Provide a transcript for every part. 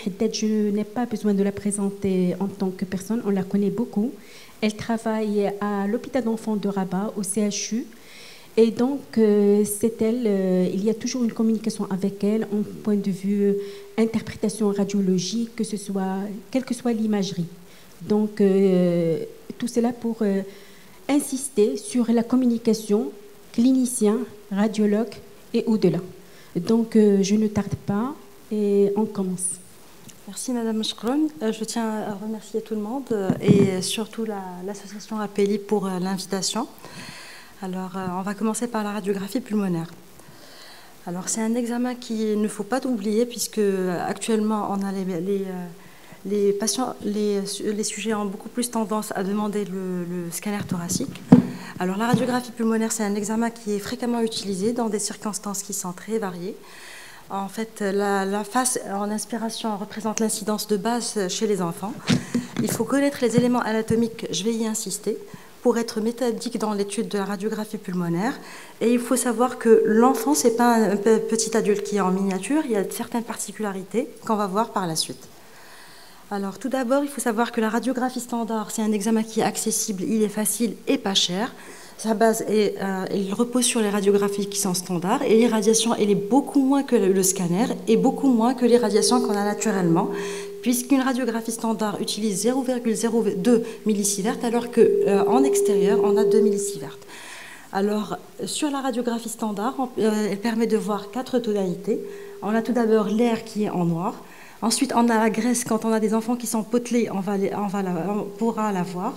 Haddad, je n'ai pas besoin de la présenter en tant que personne, on la connaît beaucoup. Elle travaille à l'hôpital d'enfants de Rabat, au CHU. Et donc, c'est elle, il y a toujours une communication avec elle, en point de vue interprétation radiologique, que ce soit, quelle que soit l'imagerie. Donc, tout cela pour insister sur la communication clinicien, radiologue et au-delà. Donc, je ne tarde pas et on commence. Merci Madame Chkroun. Je tiens à remercier tout le monde et surtout l'association Apelli pour l'invitation. Alors, on va commencer par la radiographie pulmonaire. Alors, c'est un examen qu'il ne faut pas oublier puisque actuellement, on a les patients, les sujets ont beaucoup plus tendance à demander le scanner thoracique. Alors, la radiographie pulmonaire, c'est un examen qui est fréquemment utilisé dans des circonstances qui sont très variées. En fait, la face en inspiration représente l'incidence de base chez les enfants. Il faut connaître les éléments anatomiques, je vais y insister, pour être méthodique dans l'étude de la radiographie pulmonaire. Et il faut savoir que l'enfant, ce n'est pas un petit adulte qui est en miniature, il y a certaines particularités qu'on va voir par la suite. Alors, tout d'abord, il faut savoir que la radiographie standard, c'est un examen qui est accessible, il est facile et pas cher. Sa base, il repose sur les radiographies qui sont standards et l'irradiation, elle est beaucoup moins que le scanner et beaucoup moins que l'irradiation qu'on a naturellement, puisqu'une radiographie standard utilise 0,02 millisieverts alors qu'en extérieur, on a 2 millisieverts. Alors, sur la radiographie standard, elle permet de voir 4 tonalités. On a tout d'abord l'air qui est en noir. Ensuite, on a la graisse. Quand on a des enfants qui sont potelés, on pourra la voir.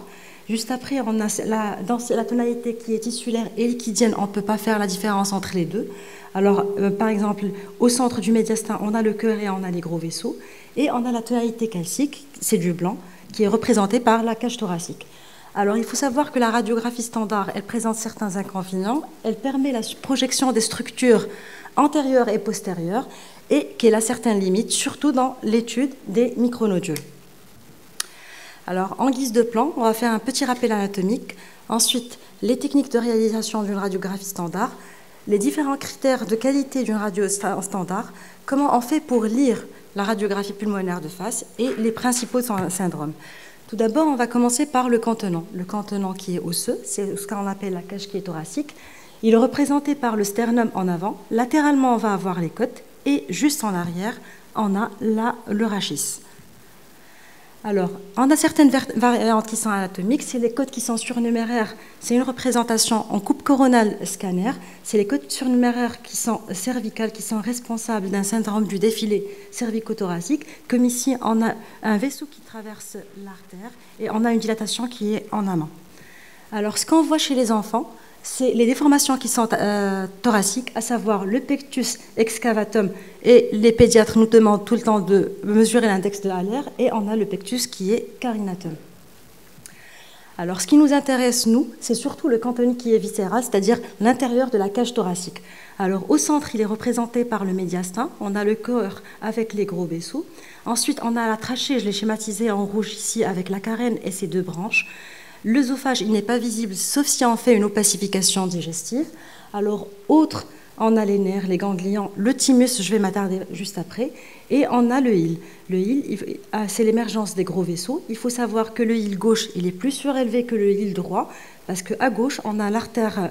Juste après, on a la tonalité qui est tissulaire et liquidienne. On ne peut pas faire la différence entre les deux. Alors, par exemple, au centre du médiastin, on a le cœur et on a les gros vaisseaux. Et on a la tonalité calcique, c'est du blanc, qui est représentée par la cage thoracique. Alors, il faut savoir que la radiographie standard, elle présente certains inconvénients. Elle permet la projection des structures antérieures et postérieures et qu'elle a certaines limites, surtout dans l'étude des micronodules. Alors, en guise de plan, on va faire un petit rappel anatomique. Ensuite, les techniques de réalisation d'une radiographie standard, les différents critères de qualité d'une radio standard, comment on fait pour lire la radiographie pulmonaire de face et les principaux syndromes. Tout d'abord, on va commencer par le contenant. Le contenant qui est osseux, c'est ce qu'on appelle la cage qui est thoracique. Il est représenté par le sternum en avant. Latéralement, on va avoir les côtes et juste en arrière, on a le rachis. Alors, on a certaines variantes qui sont anatomiques, c'est les côtes qui sont surnuméraires, c'est une représentation en coupe coronale scanner, c'est les côtes surnuméraires qui sont cervicales, qui sont responsables d'un syndrome du défilé cervico-thoracique, comme ici on a un vaisseau qui traverse l'artère et on a une dilatation qui est en amont. Alors, ce qu'on voit chez les enfants, c'est les déformations qui sont thoraciques, à savoir le pectus excavatum, et les pédiatres nous demandent tout le temps de mesurer l'index de Haller, et on a le pectus qui est carinatum. Alors, ce qui nous intéresse, nous, c'est surtout le canton qui est viscéral, c'est-à-dire l'intérieur de la cage thoracique. Alors, au centre, il est représenté par le médiastin, on a le cœur avec les gros vaisseaux. Ensuite, on a la trachée, je l'ai schématisée en rouge ici, avec la carène et ses 2 branches. L'œsophage, il n'est pas visible, sauf si on fait une opacification digestive. Alors, autre, on a les nerfs, les ganglions, le thymus, je vais m'attarder juste après, et on a le hile. Le hile, c'est l'émergence des gros vaisseaux. Il faut savoir que le hile gauche, il est plus surélevé que le hile droit, parce qu'à gauche, on a l'artère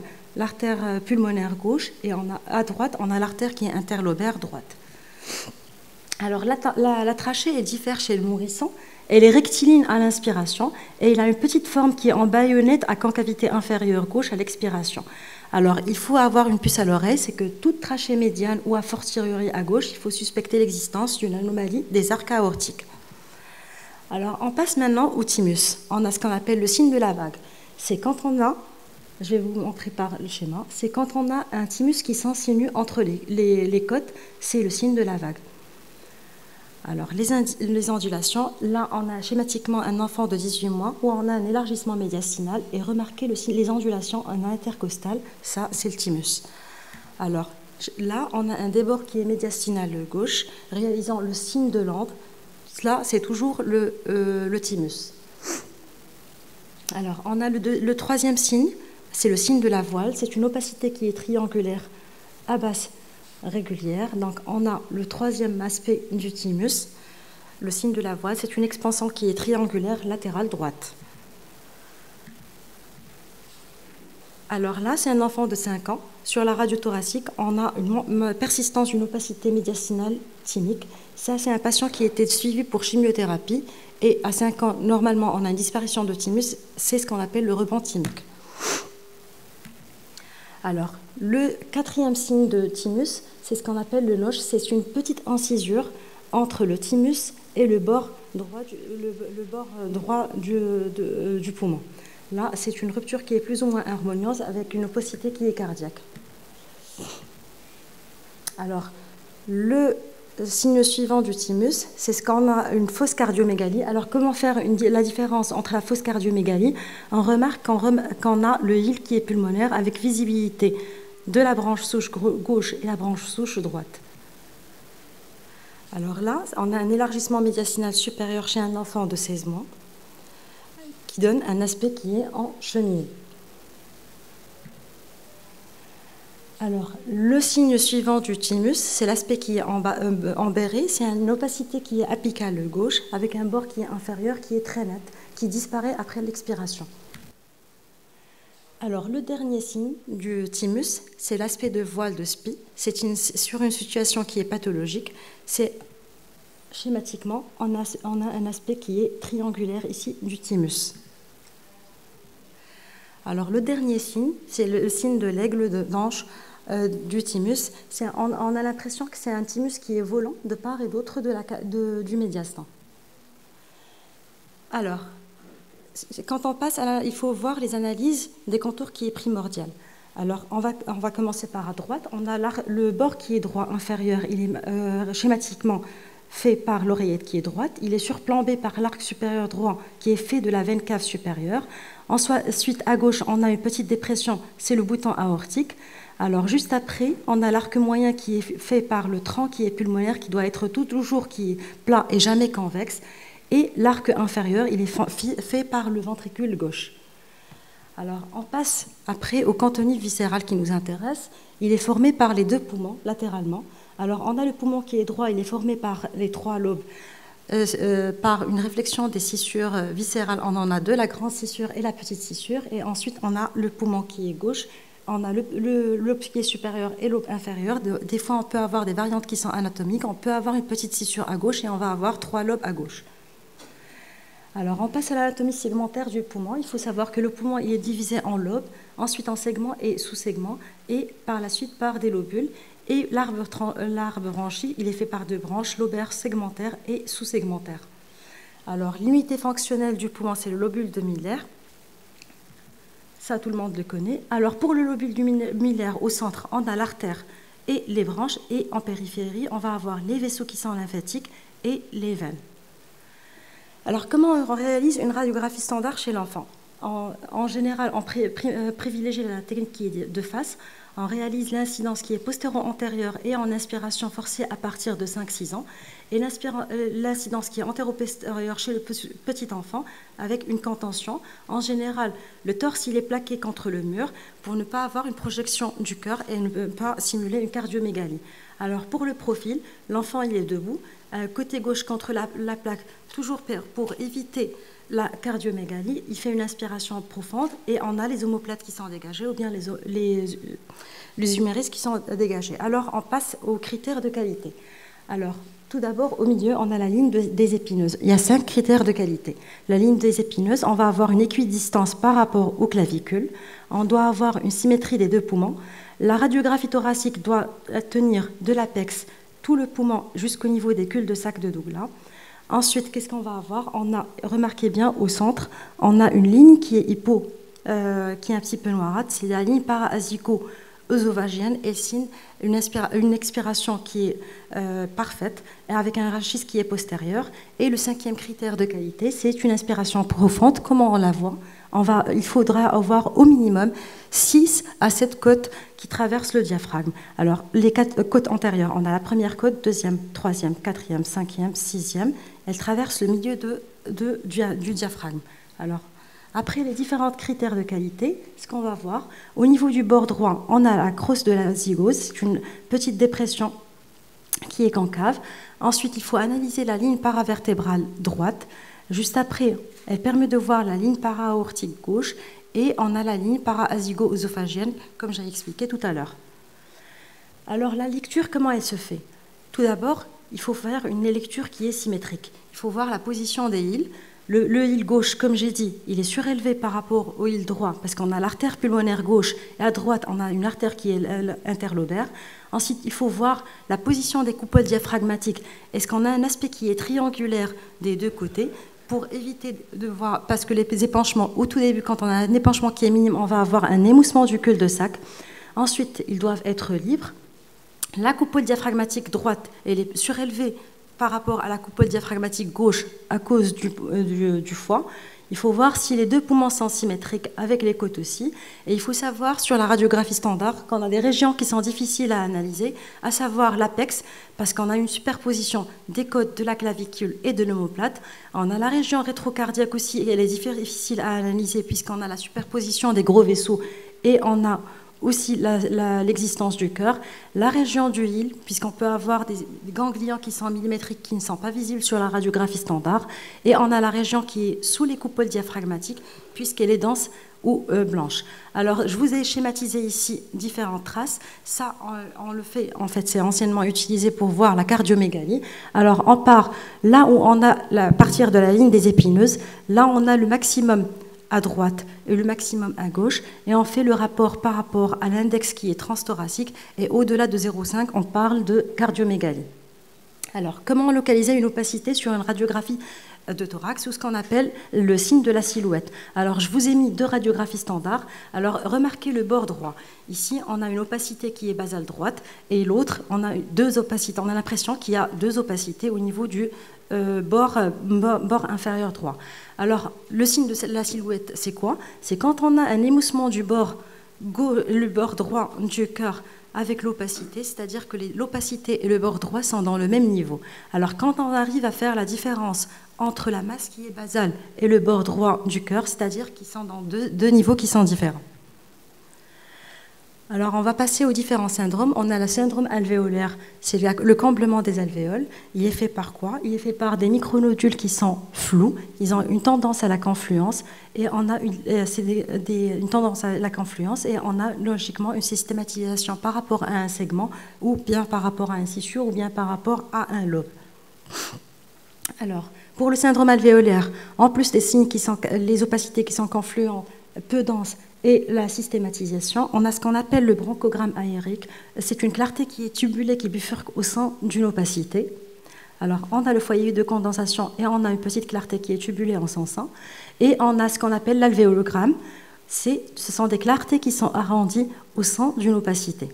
pulmonaire gauche, et à droite, on a l'artère qui est interlobaire droite. Alors, la trachée, elle diffère chez le nourrisson. Elle est rectiligne à l'inspiration et il a une petite forme qui est en baïonnette à concavité inférieure gauche à l'expiration. Alors, il faut avoir une puce à l'oreille, c'est que toute trachée médiane ou a fortiori à gauche, il faut suspecter l'existence d'une anomalie des arcs aortiques. Alors, on passe maintenant au thymus. On a ce qu'on appelle le signe de la vague. C'est quand on a, je vais vous montrer par le schéma, c'est quand on a un thymus qui s'insinue entre les côtes, c'est le signe de la vague. Alors, les ondulations, là, on a schématiquement un enfant de 18 mois où on a un élargissement médiastinal et remarquez les ondulations en intercostale, ça, c'est le thymus. Alors, là, on a un débord qui est médiastinal gauche, réalisant le signe de l'ambre. Là, c'est toujours le thymus. Alors, on a le troisième signe, c'est le signe de la voile. C'est une opacité qui est triangulaire à basse régulière. Donc, on a le troisième aspect du thymus. le signe de la voile, c'est une expansion qui est triangulaire latérale droite. Alors là, c'est un enfant de 5 ans. Sur la radio thoracique, on a une persistance d'une opacité médiastinale thymique. Ça, c'est un patient qui a été suivi pour chimiothérapie. Et à 5 ans, normalement, on a une disparition de thymus. C'est ce qu'on appelle le rebond thymique. Alors, le 4e signe de thymus, c'est ce qu'on appelle le noche. C'est une petite incisure entre le thymus et le bord droit du poumon. Là, c'est une rupture qui est plus ou moins harmonieuse avec une opacité qui est cardiaque. Alors, le signe suivant du thymus, c'est ce qu'on a une fausse cardiomégalie. Alors, comment faire la différence entre la fausse cardiomégalie? On remarque qu'on a le hile qui est pulmonaire avec visibilité de la branche souche gauche et la branche souche droite. Alors là, on a un élargissement médiastinal supérieur chez un enfant de 16 mois qui donne un aspect qui est en cheminée. Alors, le signe suivant du thymus, c'est l'aspect qui est en béret, c'est une opacité qui est apicale gauche, avec un bord qui est inférieur, qui est très net, qui disparaît après l'expiration. Alors, le dernier signe du thymus, c'est l'aspect de voile de Spie. C'est sur une situation qui est pathologique. C'est schématiquement, on a un aspect qui est triangulaire ici du thymus. Alors, le dernier signe, c'est le signe de l'aigle de d'ange du thymus. On a l'impression que c'est un thymus qui est volant de part et d'autre du médiastin. Alors, quand on passe il faut voir les analyses des contours qui est primordial. Alors, on va commencer par à droite. On a le bord qui est droit inférieur, il est schématiquement fait par l'oreillette qui est droite. Il est surplombé par l'arc supérieur droit qui est fait de la veine cave supérieure. Ensuite, à gauche, on a une petite dépression, c'est le bouton aortique. Alors, juste après, on a l'arc moyen qui est fait par le tronc qui est pulmonaire, qui doit être toujours qui est plat et jamais convexe. Et l'arc inférieur, il est fait par le ventricule gauche. Alors, on passe après au contenu viscéral qui nous intéresse. Il est formé par les 2 poumons, latéralement. Alors, on a le poumon qui est droit, il est formé par les 3 lobes, par une réflexion des scissures viscérales. On en a 2, la grande scissure et la petite scissure. Et ensuite, on a le poumon qui est gauche. On a le lobe qui est supérieur et le lobe inférieur. Des fois, on peut avoir des variantes qui sont anatomiques. On peut avoir une petite scissure à gauche et on va avoir 3 lobes à gauche. Alors, on passe à l'anatomie segmentaire du poumon. Il faut savoir que le poumon il est divisé en lobes, ensuite en segments et sous-segments, et par la suite par des lobules. Et l'arbre branchi, il est fait par 2 branches, lobaires segmentaires et sous-segmentaires. Alors, l'unité fonctionnelle du poumon, c'est le lobule de Miller. Ça, tout le monde le connaît. Alors, pour le lobule du Miller, au centre, on a l'artère et les branches. Et en périphérie, on va avoir les vaisseaux qui sont lymphatiques et les veines. Alors, comment on réalise une radiographie standard chez l'enfant? En général, on privilégie la technique qui est de face. On réalise l'incidence qui est postéro-antérieure et en inspiration forcée à partir de 5-6 ans. Et l'incidence qui est antéro-postérieure chez le petit enfant avec une contention. En général, le torse il est plaqué contre le mur pour ne pas avoir une projection du cœur et ne pas simuler une cardiomégalie. Alors, pour le profil, l'enfant il est debout, côté gauche contre la plaque, toujours pour éviter la cardiomégalie. Il fait une inspiration profonde et on a les omoplates qui sont dégagées ou bien les humérus qui sont dégagés. Alors, on passe aux critères de qualité. Alors, tout d'abord, au milieu, on a la ligne des épineuses. Il y a 5 critères de qualité. La ligne des épineuses, on va avoir une équidistance par rapport aux clavicules. On doit avoir une symétrie des 2 poumons. La radiographie thoracique doit tenir de l'apex tout le poumon jusqu'au niveau des cul-de-sac de Douglas. Ensuite, qu'est-ce qu'on va avoir? Remarquez bien, au centre, on a une ligne qui est qui est un petit peu noirâtre. C'est la ligne para-asico-œsophagienne et signe une expiration qui est parfaite avec un rachis qui est postérieur. Et le 5e critère de qualité, c'est une inspiration profonde. Comment on la voit? Il faudra avoir au minimum 6 à 7 côtes qui traversent le diaphragme. Alors, les 4 côtes antérieures, on a la première côte, 2e, 3e, 4e, 5e, 6e. Elles traversent le milieu du diaphragme. Alors, après les différents critères de qualité, ce qu'on va voir, au niveau du bord droit, on a la crosse de la zygose, c'est une petite dépression qui est concave. Ensuite, il faut analyser la ligne paravertébrale droite. Juste après, elle permet de voir la ligne para-aortique gauche et on a la ligne para-azygo-œsophagienne, comme j'ai expliqué tout à l'heure. Alors, la lecture, comment elle se fait? Tout d'abord, il faut faire une lecture qui est symétrique. Il faut voir la position des îles. Le île gauche, comme j'ai dit, il est surélevé par rapport au île droit parce qu'on a l'artère pulmonaire gauche et à droite, on a une artère qui est interlobaire. Ensuite, il faut voir la position des coupoles diaphragmatiques. Est-ce qu'on a un aspect qui est triangulaire des deux côtés pour éviter de voir, parce que les épanchements, au tout début, quand on a un épanchement qui est minime, on va avoir un émoussement du cul-de-sac. Ensuite, ils doivent être libres. La coupole diaphragmatique droite, elle est surélevée par rapport à la coupole diaphragmatique gauche à cause du foie. Il faut voir si les deux poumons sont symétriques avec les côtes aussi. Et il faut savoir sur la radiographie standard qu'on a des régions qui sont difficiles à analyser, à savoir l'apex, parce qu'on a une superposition des côtes de la clavicule et de l'omoplate. On a la région rétrocardiaque aussi, et elle est difficile à analyser puisqu'on a la superposition des gros vaisseaux et on a aussi l'existence du cœur, la région du île, puisqu'on peut avoir des ganglions qui sont millimétriques qui ne sont pas visibles sur la radiographie standard, et on a la région qui est sous les coupoles diaphragmatiques, puisqu'elle est dense ou blanche. Alors, je vous ai schématisé ici différentes traces. Ça, on le fait, en fait, c'est anciennement utilisé pour voir la cardiomégalie. Alors, on part là où on a, à partir de la ligne des épineuses, là on a le maximum à droite et le maximum à gauche, et on fait le rapport par rapport à l'index qui est transthoracique, et au-delà de 0,5, on parle de cardiomégalie. Alors, comment localiser une opacité sur une radiographie de thorax, ou ce qu'on appelle le signe de la silhouette? Alors, je vous ai mis deux radiographies standards. Alors, remarquez le bord droit. Ici, on a une opacité qui est basale droite, et l'autre, on a deux opacités. On a l'impression qu'il y a deux opacités au niveau du bord inférieur droit. Alors, le signe de la silhouette, c'est quoi? C'est quand on a un émoussement du bord, le bord droit du cœur avec l'opacité, c'est-à-dire que l'opacité et le bord droit sont dans le même niveau. Alors, quand on arrive à faire la différence entre la masse qui est basale et le bord droit du cœur, c'est-à-dire qu'ils sont dans deux niveaux qui sont différents. Alors, on va passer aux différents syndromes. On a le syndrome alvéolaire, c'est le comblement des alvéoles. Il est fait par quoi? Il est fait par des micronodules qui sont flous, ils ont une tendance à la confluence, et on a une tendance à la confluence, et on a logiquement une systématisation par rapport à un segment, ou bien par rapport à un fissure, ou bien par rapport à un lobe. Alors, pour le syndrome alvéolaire, en plus des signes qui sont, les opacités qui sont confluentes, peu denses, et la systématisation, on a ce qu'on appelle le bronchogramme aérique. C'est une clarté qui est tubulée, qui bifurque au sein d'une opacité. Alors, on a le foyer de condensation et on a une petite clarté qui est tubulée en son sein. Et on a ce qu'on appelle l'alvéologramme. Ce sont des clartés qui sont arrondies au sein d'une opacité.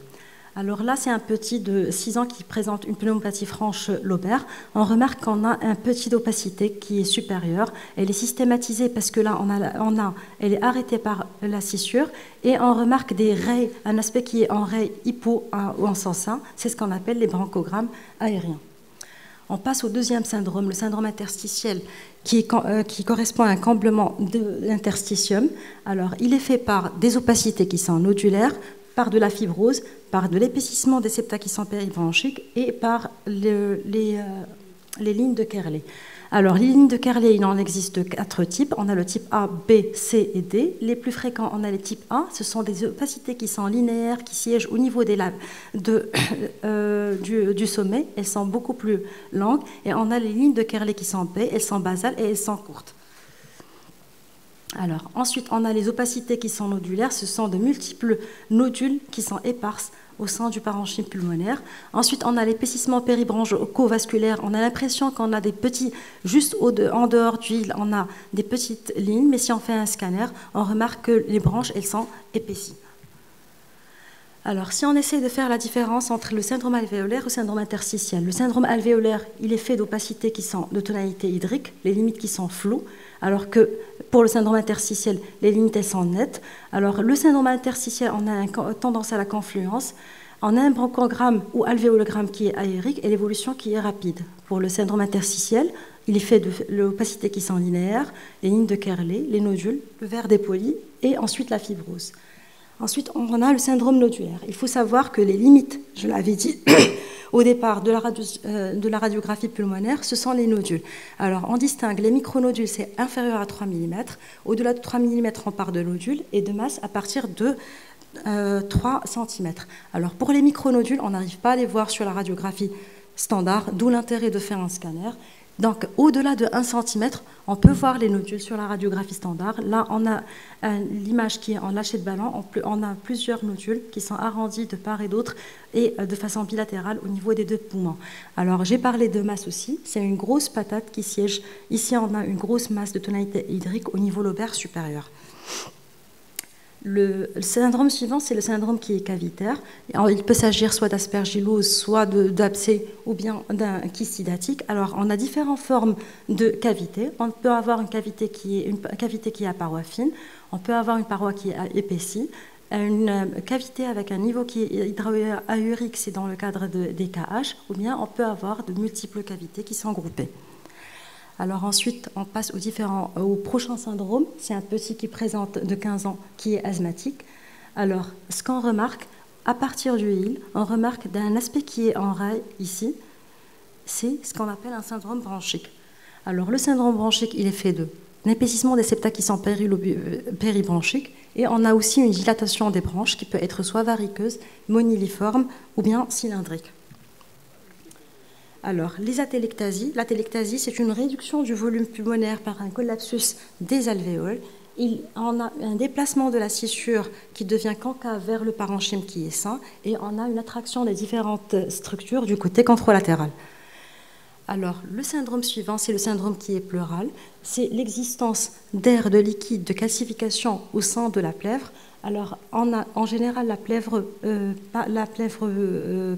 Alors là, c'est un petit de 6 ans qui présente une pneumopathie franche lobaire. On remarque qu'on a un petit d'opacité qui est supérieure. Elle est systématisée parce que là, elle est arrêtée par la scissure. Et on remarque des raies, un aspect qui est en raie hypo ou en sens sein. C'est ce qu'on appelle les bronchogrammes aériens. On passe au deuxième syndrome, le syndrome interstitiel, qui correspond à un comblement de l'interstitium. Alors, il est fait par des opacités qui sont nodulaires, par de la fibrose, par de l'épaississement des septa qui sont péribronchiques et par les lignes de Kerley. Alors, les lignes de Kerley, il en existe 4 types. On a le type A, B, C et D. Les plus fréquents, on a les types A. Ce sont des opacités qui sont linéaires, qui siègent au niveau des lames du sommet. Elles sont beaucoup plus longues. Et on a les lignes de Kerley qui sont B. Elles sont basales et elles sont courtes. Alors, ensuite, on a les opacités qui sont nodulaires. Ce sont de multiples nodules qui sont éparses au sein du parenchyme pulmonaire. Ensuite, on a l'épaississement péribroncho-vasculaire. On a l'impression qu'on a des petits, juste en dehors du île, on a des petites lignes, mais si on fait un scanner, on remarque que les branches, elles sont épaissies. Alors, si on essaie de faire la différence entre le syndrome alvéolaire et le syndrome interstitiel, le syndrome alvéolaire, il est fait d'opacités qui sont de tonalité hydrique, les limites qui sont floues, alors que pour le syndrome interstitiel, les limites elles sont nettes. Alors, le syndrome interstitiel, on a une tendance à la confluence. On a un bronchogramme ou alvéologramme qui est aérique et l'évolution qui est rapide. Pour le syndrome interstitiel, il est fait de l'opacité qui sont linéaires, les lignes de Kerley, les nodules, le verre dépoli et ensuite la fibrose. Ensuite, on a le syndrome nodulaire. Il faut savoir que les limites, je l'avais dit au départ, de la radiographie pulmonaire, ce sont les nodules. Alors, on distingue les micronodules, c'est inférieur à 3 mm. Au-delà de 3 mm, on part de nodules et de masse à partir de 3 cm. Alors, pour les micronodules, on n'arrive pas à les voir sur la radiographie standard, d'où l'intérêt de faire un scanner. Donc, au-delà de 1 cm, on peut voir les nodules sur la radiographie standard. Là, on a l'image qui est en lâcher de ballon. On a plusieurs nodules qui sont arrondis de part et d'autre et de façon bilatérale au niveau des deux poumons. Alors, j'ai parlé de masse aussi. C'est une grosse patate qui siège. Ici, on a une grosse masse de tonalité hydrique au niveau lobaire supérieur. Le syndrome suivant, c'est le syndrome qui est cavitaire. Alors, il peut s'agir soit d'aspergillose, soit d'abcès ou bien d'un kyste hydatique. Alors, on a différentes formes de cavités. On peut avoir une cavité qui est à paroi fine. On peut avoir une paroi qui est épaissie. Une cavité avec un niveau qui est hydroahurique, c'est dans le cadre des KH. Ou bien on peut avoir de multiples cavités qui sont groupées. Alors ensuite, on passe au prochain syndrome. C'est un petit qui présente de 15 ans qui est asthmatique. Alors, ce qu'on remarque, à partir du IL, on remarque d'un aspect qui est en rail ici, c'est ce qu'on appelle un syndrome bronchique. Alors, le syndrome bronchique, il est fait de l'épaississement des septa qui sont péribronchiques et on a aussi une dilatation des bronches qui peut être soit variqueuse, moniliforme ou bien cylindrique. Alors, les atelectasies. L'atelectasie, c'est une réduction du volume pulmonaire par un collapsus des alvéoles. On a un déplacement de la scissure qui devient concave vers le parenchyme qui est sain et on a une attraction des différentes structures du côté contralatéral. Alors, le syndrome suivant, c'est le syndrome qui est pleural. C'est l'existence d'air de liquide de calcification au sein de la plèvre. Alors, on a en général la plèvre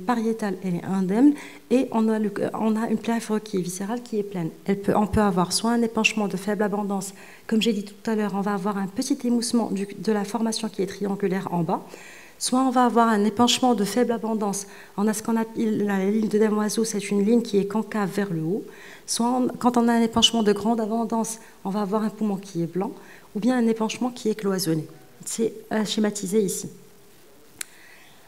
pariétale, elle est indemne, et on a une plèvre qui est viscérale, qui est pleine. On peut avoir soit un épanchement de faible abondance, comme j'ai dit tout à l'heure, on va avoir un petit émoussement de la formation qui est triangulaire en bas, soit on va avoir un épanchement de faible abondance. On a ce qu'on appelle la ligne de Damoiseau, c'est une ligne qui est concave vers le haut. Soit quand on a un épanchement de grande abondance, on va avoir un poumon qui est blanc, ou bien un épanchement qui est cloisonné. C'est schématisé ici.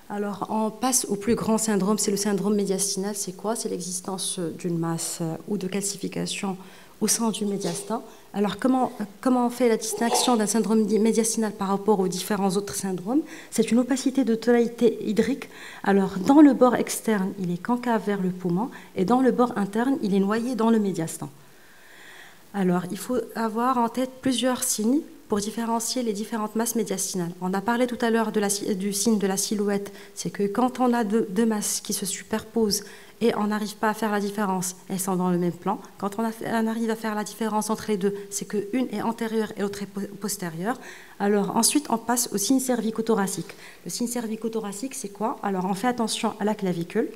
Alors, on passe au plus grand syndrome, c'est le syndrome médiastinal. C'est quoi? C'est l'existence d'une masse ou de calcification au sein du médiastin. Alors, comment on fait la distinction d'un syndrome médiastinal par rapport aux différents autres syndromes? C'est une opacité de tonalité hydrique. Alors, dans le bord externe, il est concave vers le poumon, et dans le bord interne, il est noyé dans le médiastin. Alors, il faut avoir en tête plusieurs signes pour différencier les différentes masses médiastinales. On a parlé tout à l'heure du signe de la silhouette, c'est que quand on a deux masses qui se superposent et on n'arrive pas à faire la différence, elles sont dans le même plan. Quand on arrive à faire la différence entre les deux, c'est qu'une est antérieure et l'autre est postérieure. Alors ensuite, on passe au signe cervico-thoracique. Le signe cervico-thoracique, c'est quoi? Alors on fait attention à la clavicule.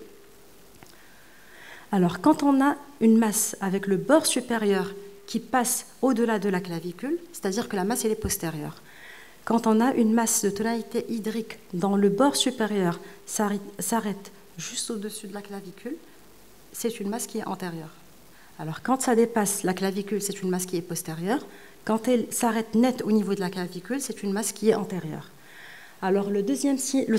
Alors quand on a une masse avec le bord supérieur qui passe au-delà de la clavicule, c'est-à-dire que la masse elle est postérieure. Quand on a une masse de tonalité hydrique dans le bord supérieur s'arrête juste au-dessus de la clavicule, c'est une masse qui est antérieure. Alors quand ça dépasse la clavicule, c'est une masse qui est postérieure. Quand elle s'arrête net au niveau de la clavicule, c'est une masse qui est antérieure. Alors le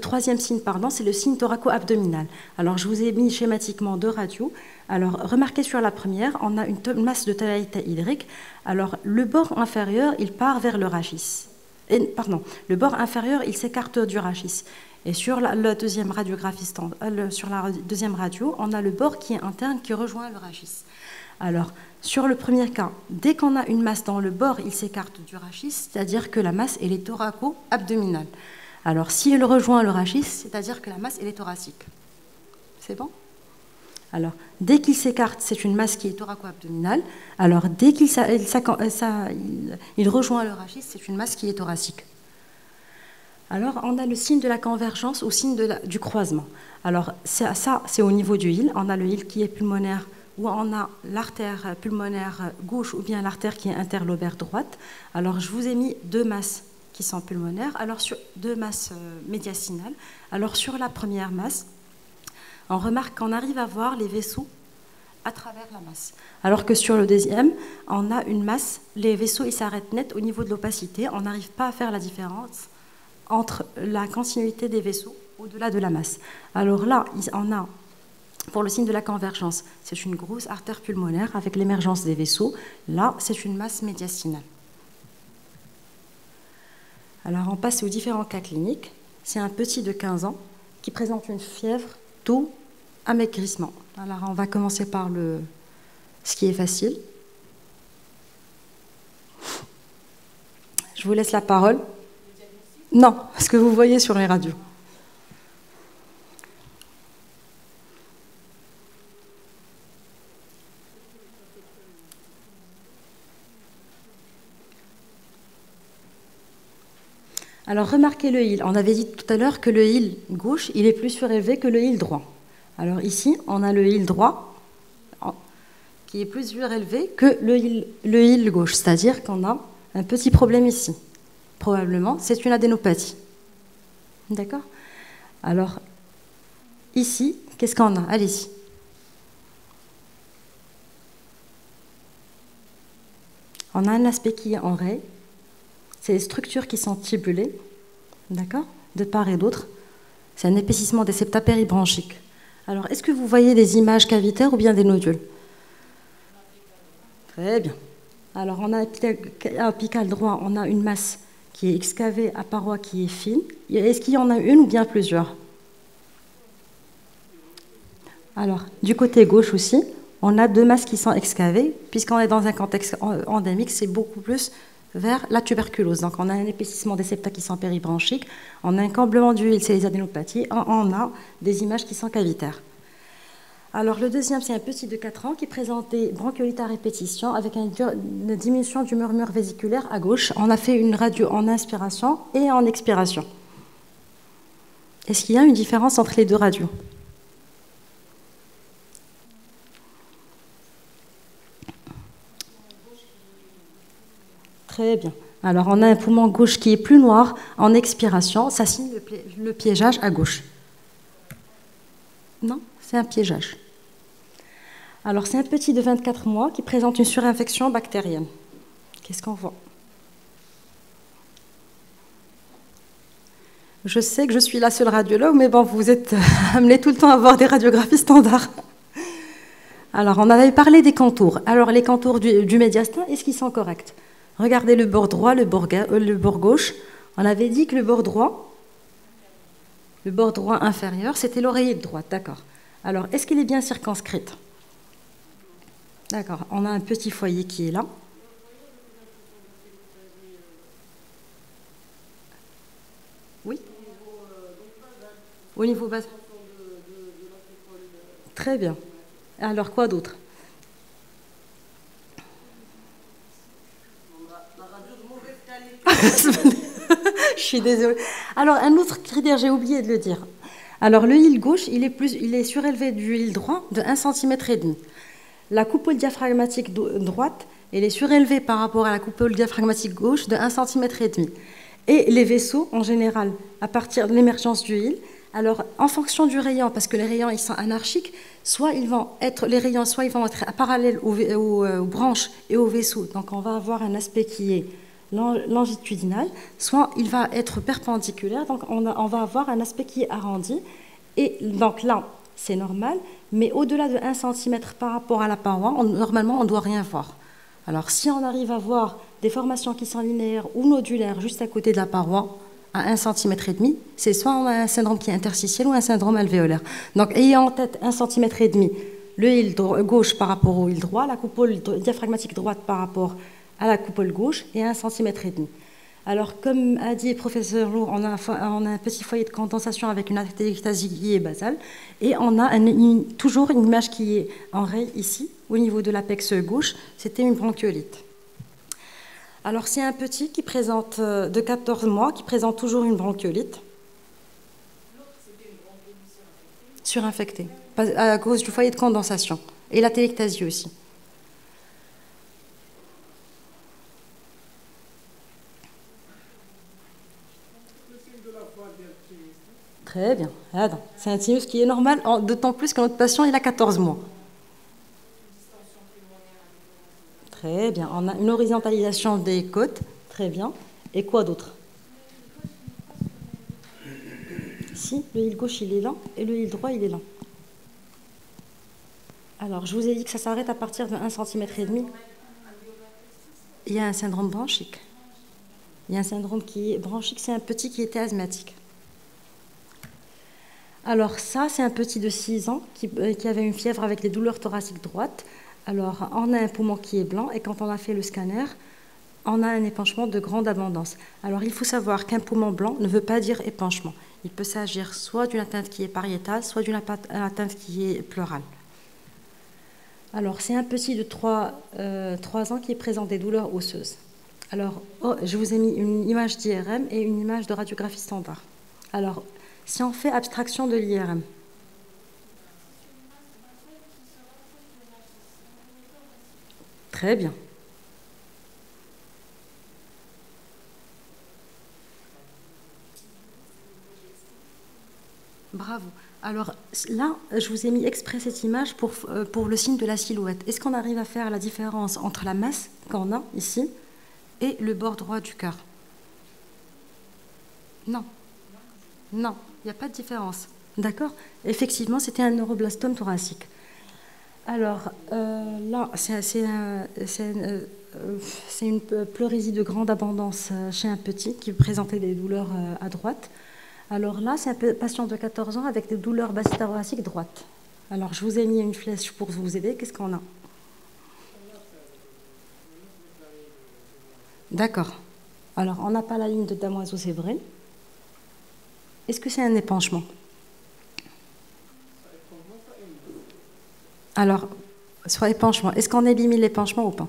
troisième signe, c'est le signe thoraco-abdominal. Alors je vous ai mis schématiquement deux radios. Alors remarquez sur la première, on a une masse de tonalité hydrique. Alors le bord inférieur, il part vers le rachis. Le bord inférieur, il s'écarte du rachis. Et sur la deuxième radiographie, sur la deuxième radio, on a le bord qui est interne qui rejoint le rachis. Alors, sur le premier cas, dès qu'on a une masse dans le bord, il s'écarte du rachis, c'est-à-dire que la masse, elle est thoraco-abdominale. Alors, si elle rejoint le rachis, c'est-à-dire que la masse, elle est thoracique. C'est bon? Alors, dès qu'il s'écarte, c'est une masse qui est thoraco-abdominale. Alors, dès qu'il il rejoint le rachis, c'est une masse qui est thoracique. Alors, on a le signe de la convergence ou signe du croisement. Alors, ça, c'est au niveau du île. On a le île qui est pulmonaire, où on a l'artère pulmonaire gauche ou bien l'artère qui est interlobaire droite. Alors, je vous ai mis deux masses qui sont pulmonaires, alors sur deux masses médiastinales. Alors, sur la première masse, on remarque qu'on arrive à voir les vaisseaux à travers la masse. Alors que sur le deuxième, on a une masse, les vaisseaux ils s'arrêtent net au niveau de l'opacité, on n'arrive pas à faire la différence entre la continuité des vaisseaux au-delà de la masse. Alors là, on a, pour le signe de la convergence, c'est une grosse artère pulmonaire avec l'émergence des vaisseaux. Là, c'est une masse médiastinale. Alors, on passe aux différents cas cliniques. C'est un petit de 15 ans qui présente une fièvre, toux, amaigrissement. Alors, on va commencer par ce qui est facile. Je vous laisse la parole. Non, ce que vous voyez sur les radios. Alors, remarquez le île. On avait dit tout à l'heure que le île gauche, il est plus surélevé que le île droit. Alors ici, on a le île droit qui est plus surélevé que le île gauche, c'est-à-dire qu'on a un petit problème ici. Probablement, c'est une adénopathie. D'accord? Alors, ici, qu'est-ce qu'on a? Allez-y. On a un aspect qui est en raie. C'est les structures qui sont tubulées, d'accord, de part et d'autre. C'est un épaississement des septa péribranchiques. Alors, est-ce que vous voyez des images cavitaires ou bien des nodules? Très bien. Alors, on a un apical droit, on a une masse qui est excavée à paroi qui est fine. Est-ce qu'il y en a une ou bien plusieurs? Alors, du côté gauche aussi, on a deux masses qui sont excavées, puisqu'on est dans un contexte endémique, c'est beaucoup plus vers la tuberculose. Donc, on a un épaississement des septa qui sont péribranchiques, on a un comblement d'huile, c'est les adénopathies, on a des images qui sont cavitaires. Alors, le deuxième, c'est un petit de 4 ans qui présentait bronchiolite à répétition avec une diminution du murmure vésiculaire à gauche. On a fait une radio en inspiration et en expiration. Est-ce qu'il y a une différence entre les deux radios? Très bien. Alors, on a un poumon gauche qui est plus noir en expiration. Ça signe le piégeage à gauche. Non, c'est un piégeage. Alors, c'est un petit de 24 mois qui présente une surinfection bactérienne. Qu'est-ce qu'on voit? Je sais que je suis la seule radiologue, mais bon, vous êtes amenés tout le temps à voir des radiographies standards. Alors, on avait parlé des contours. Alors, les contours du médiastin, est-ce qu'ils sont corrects? Regardez le bord droit, le bord gauche. On avait dit que le bord droit inférieur, c'était l'oreillette droite, d'accord. Alors, est-ce qu'il est bien circonscrite? D'accord, on a un petit foyer qui est là. Oui. Au niveau bas. Très bien. Alors, quoi d'autre? Je suis désolée. Alors, un autre critère, j'ai oublié de le dire. Alors, le île gauche, il est surélevé du île droit de 1,5 cm. La coupole diaphragmatique droite, elle est surélevée par rapport à la coupole diaphragmatique gauche de 1,5 cm. Et les vaisseaux, en général, à partir de l'émergence du île, alors, en fonction du rayon, parce que les rayons ils sont anarchiques, soit ils vont être parallèles aux branches et aux vaisseaux. Donc, on va avoir un aspect qui est longitudinal, soit il va être perpendiculaire, donc on va avoir un aspect qui est arrondi. Et donc là, c'est normal, mais au-delà de 1 cm par rapport à la paroi, normalement, on ne doit rien voir. Alors, si on arrive à voir des formations qui sont linéaires ou nodulaires juste à côté de la paroi, à 1,5 cm, c'est soit on a un syndrome qui est interstitiel ou un syndrome alvéolaire. Donc, ayant en tête 1,5 cm, le île gauche par rapport au île droit, la coupole diaphragmatique droite par rapport à la coupole gauche et 1,5 cm. Alors, comme a dit le professeur Lourd, on a un petit foyer de condensation avec une atelectasie qui est basale et on a toujours une image qui est en raie ici, au niveau de l'apex gauche, c'était une bronchiolite. Alors, c'est un petit qui présente de 14 mois, qui présente toujours une bronchiolite. Surinfectée, à cause du foyer de condensation. Et la télectasie aussi. Très bien. C'est un sinus qui est normal, d'autant plus que notre patient il a 14 mois. Très bien. On a une horizontalisation des côtes. Très bien. Et quoi d'autre? ici, l'œil gauche il est lent et l'œil droit il est lent. Alors, je vous ai dit que ça s'arrête à partir de 1,5 cm. Il y a un syndrome branchique. Il y a un syndrome qui est branchique, c'est un petit qui était asthmatique. Alors ça, c'est un petit de 6 ans qui avait une fièvre avec les douleurs thoraciques droites. Alors, on a un poumon qui est blanc et quand on a fait le scanner, on a un épanchement de grande abondance. Alors, il faut savoir qu'un poumon blanc ne veut pas dire épanchement. Il peut s'agir soit d'une atteinte qui est pariétale, soit d'une atteinte qui est pleurale. Alors, c'est un petit de 3 ans qui présente des douleurs osseuses. Alors, je vous ai mis une image d'IRM et une image de radiographie standard. Alors, si on fait abstraction de l'IRM, très bien. Bravo. Alors là, je vous ai mis exprès cette image pour le signe de la silhouette. Est-ce qu'on arrive à faire la différence entre la masse qu'on a ici et le bord droit du cœur? Non. Non, il n'y a pas de différence. D'accord? Effectivement, c'était un neuroblastome thoracique. Alors là, c'est une pleurésie de grande abondance chez un petit qui présentait des douleurs à droite. Alors là, c'est un patient de 14 ans avec des douleurs basse-thoraciques droites. Alors, je vous ai mis une flèche pour vous aider. Qu'est-ce qu'on a? D'accord. Alors, on n'a pas la ligne de damoiseau, c'est vrai. Est-ce que c'est un épanchement? Alors, soit épanchement. Est-ce qu'on élimine l'épanchement ou pas?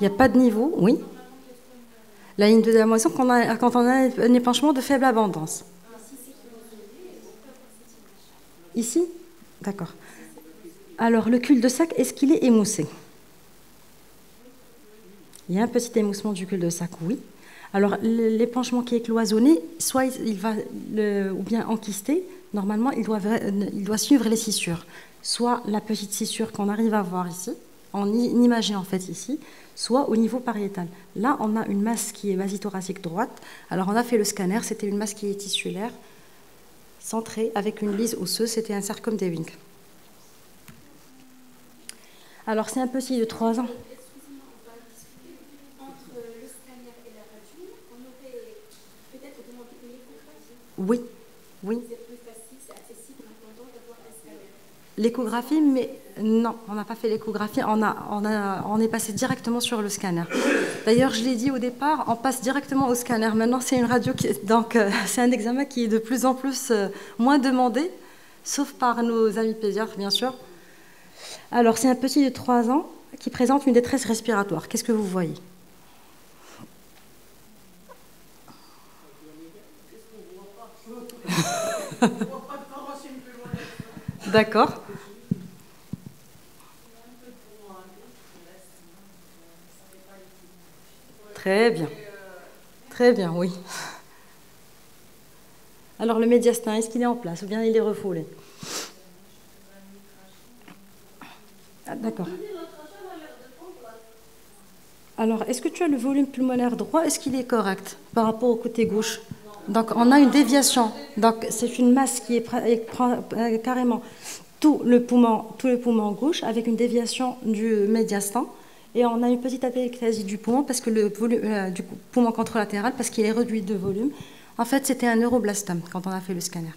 Il n'y a pas de niveau, oui. La ligne de damoiseau quand on a un épanchement de faible abondance. Ici? D'accord. Alors, le cul-de-sac, est-ce qu'il est émoussé? Il y a un petit émoussement du cul-de-sac, oui. Alors, l'épanchement qui est cloisonné, soit il va, ou bien enquisté, normalement, il doit suivre les scissures. Soit la petite scissure qu'on arrive à voir ici, en imagé en fait ici, soit au niveau pariétal. Là, on a une masse qui est vasithoracique droite. Alors, on a fait le scanner, c'était une masse qui est tissulaire, centrée, avec une lise osseuse, c'était un sarcome d'Ewing. Alors, c'est un petit de 3 ans. Oui, oui. L'échographie, mais non, on n'a pas fait l'échographie, on est passé directement sur le scanner. D'ailleurs, je l'ai dit au départ, on passe directement au scanner. Maintenant, c'est une radio, donc c'est un examen qui est de plus en plus moins demandé, sauf par nos amis pédiatres, bien sûr. Alors, c'est un petit de 3 ans qui présente une détresse respiratoire. Qu'est-ce que vous voyez? D'accord. Très bien. Très bien, oui. Alors, le médiastin, est-ce qu'il est en place ou bien il est refoulé? Ah, d'accord. Alors, est-ce que tu as le volume pulmonaire droit? Est-ce qu'il est correct par rapport au côté gauche? Donc, on a une déviation. Donc, c'est une masse qui prend carrément tout le poumon gauche avec une déviation du médiastin. Et on a une petite athéctasie du poumon parce que le volume du poumon contralatéral parce qu'il est réduit de volume. En fait, c'était un neuroblastome quand on a fait le scanner.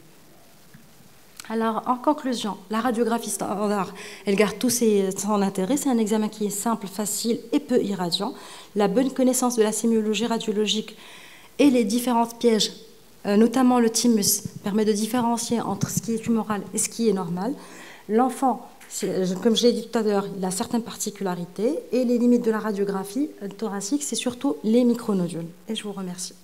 Alors, en conclusion, la radiographie standard, elle garde tout son intérêt. C'est un examen qui est simple, facile et peu irradiant. La bonne connaissance de la sémiologie radiologique et les différents pièges, notamment le thymus, permet de différencier entre ce qui est tumoral et ce qui est normal. L'enfant, comme je l'ai dit tout à l'heure, il a certaines particularités et les limites de la radiographie thoracique, c'est surtout les micronodules. Et je vous remercie.